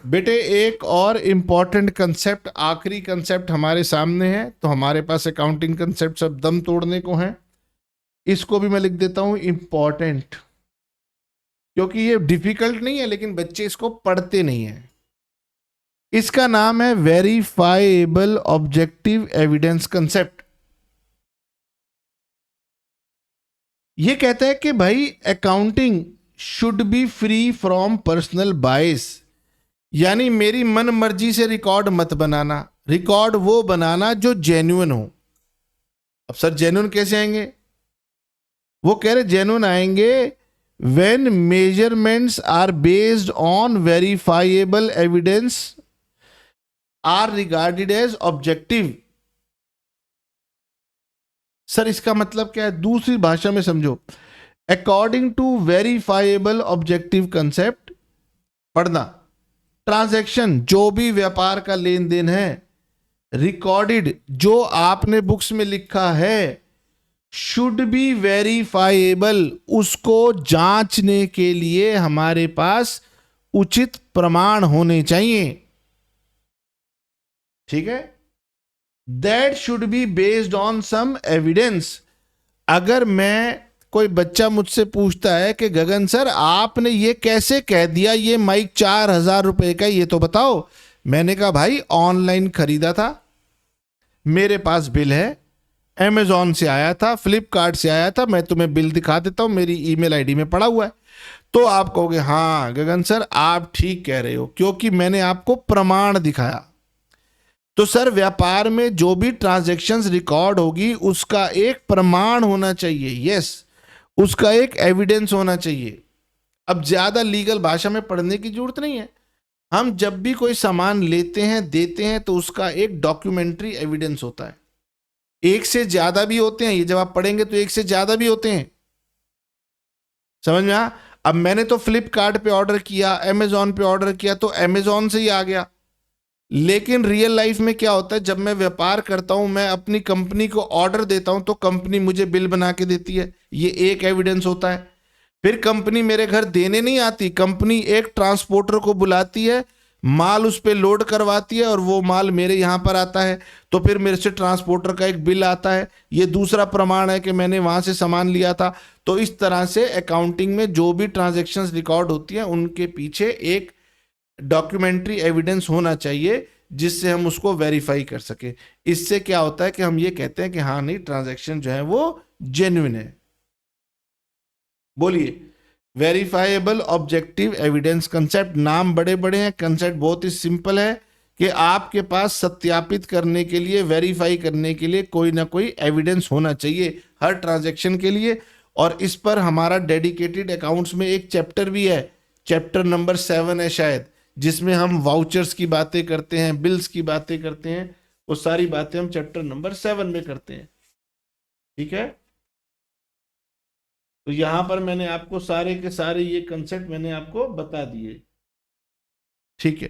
बेटे एक और इम्पॉर्टेंट कंसेप्ट, आखिरी कंसेप्ट हमारे सामने है, तो हमारे पास अकाउंटिंग कंसेप्ट सब दम तोड़ने को हैं। इसको भी मैं लिख देता हूं इम्पॉर्टेंट, क्योंकि ये डिफिकल्ट नहीं है लेकिन बच्चे इसको पढ़ते नहीं है। इसका नाम है वेरीफाइएबल ऑब्जेक्टिव एविडेंस कंसेप्ट। ये कहता है कि भाई accounting should be free from personal bias, यानी मेरी मन मर्जी से रिकॉर्ड मत बनाना, रिकॉर्ड वो बनाना जो जेन्युइन हो। अब सर जेन्युइन कैसे आएंगे? वो कह रहे जेन्युइन आएंगे when measurements are based on verifiable evidence are regarded as objective. Sir इसका मतलब क्या है? दूसरी भाषा में समझो, according to verifiable objective concept, पढ़ना, ट्रांजैक्शन जो भी व्यापार का लेन देन है, रिकॉर्डेड जो आपने बुक्स में लिखा है, शुड बी वेरीफाइएबल, उसको जांचने के लिए हमारे पास उचित प्रमाण होने चाहिए। ठीक है, that should be based on some evidence. अगर मैं, कोई बच्चा मुझसे पूछता है कि गगन सर आपने ये कैसे कह दिया ये माइक 4,000 रुपए का, ये तो बताओ। मैंने कहा भाई ऑनलाइन खरीदा था, मेरे पास बिल है, अमेजॉन से आया था, फ्लिपकार्ट से आया था, मैं तुम्हें बिल दिखा देता हूं, मेरी ईमेल आईडी में पड़ा हुआ है। तो आप कहोगे हाँ गगन सर आप ठीक कह रहे हो, क्योंकि मैंने आपको प्रमाण दिखाया। तो सर व्यापार में जो भी ट्रांजैक्शंस रिकॉर्ड होगी उसका एक प्रमाण होना चाहिए, यस, उसका एक एविडेंस होना चाहिए। अब ज्यादा लीगल भाषा में पढ़ने की जरूरत नहीं है। हम जब भी कोई सामान लेते हैं देते हैं तो उसका एक डॉक्यूमेंट्री एविडेंस होता है। एक से ज्यादा भी होते हैं, ये जब आप पढ़ेंगे तो एक से ज्यादा भी होते हैं, समझ में आ? अब मैंने तो फ्लिपकार्ट पे ऑर्डर किया, अमेजॉन पे ऑर्डर किया, तो अमेजॉन से ही आ गया। लेकिन रियल लाइफ में क्या होता है, जब मैं व्यापार करता हूं, मैं अपनी कंपनी को ऑर्डर देता हूं तो कंपनी मुझे बिल बना के देती है, ये एक एविडेंस होता है। फिर कंपनी मेरे घर देने नहीं आती, कंपनी एक ट्रांसपोर्टर को बुलाती है, माल उस पर लोड करवाती है और वो माल मेरे यहां पर आता है, तो फिर मेरे से ट्रांसपोर्टर का एक बिल आता है, ये दूसरा प्रमाण है कि मैंने वहां से सामान लिया था। तो इस तरह से अकाउंटिंग में जो भी ट्रांजैक्शंस रिकॉर्ड होती हैं उनके पीछे एक डॉक्यूमेंट्री एविडेंस होना चाहिए जिससे हम उसको वेरीफाई कर सके। इससे क्या होता है कि हम ये कहते हैं कि हाँ नहीं ट्रांजैक्शन जो है वो जेन्युइन है। बोलिए, वेरीफाइएबल ऑब्जेक्टिव एविडेंस कंसेप्ट। नाम बड़े बड़े हैं, कंसेप्ट बहुत ही सिंपल है कि आपके पास सत्यापित करने के लिए, वेरीफाई करने के लिए कोई ना कोई एविडेंस होना चाहिए हर ट्रांजैक्शन के लिए। और इस पर हमारा डेडिकेटेड अकाउंट्स में एक चैप्टर भी है, चैप्टर नंबर 7 है शायद, जिसमें हम वाउचर्स की बातें करते हैं, बिल्स की बातें करते हैं, वो सारी बातें हम चैप्टर नंबर 7 में करते हैं। ठीक है, तो यहां पर मैंने आपको सारे के सारे ये कंसेप्ट मैंने आपको बता दिए। ठीक है।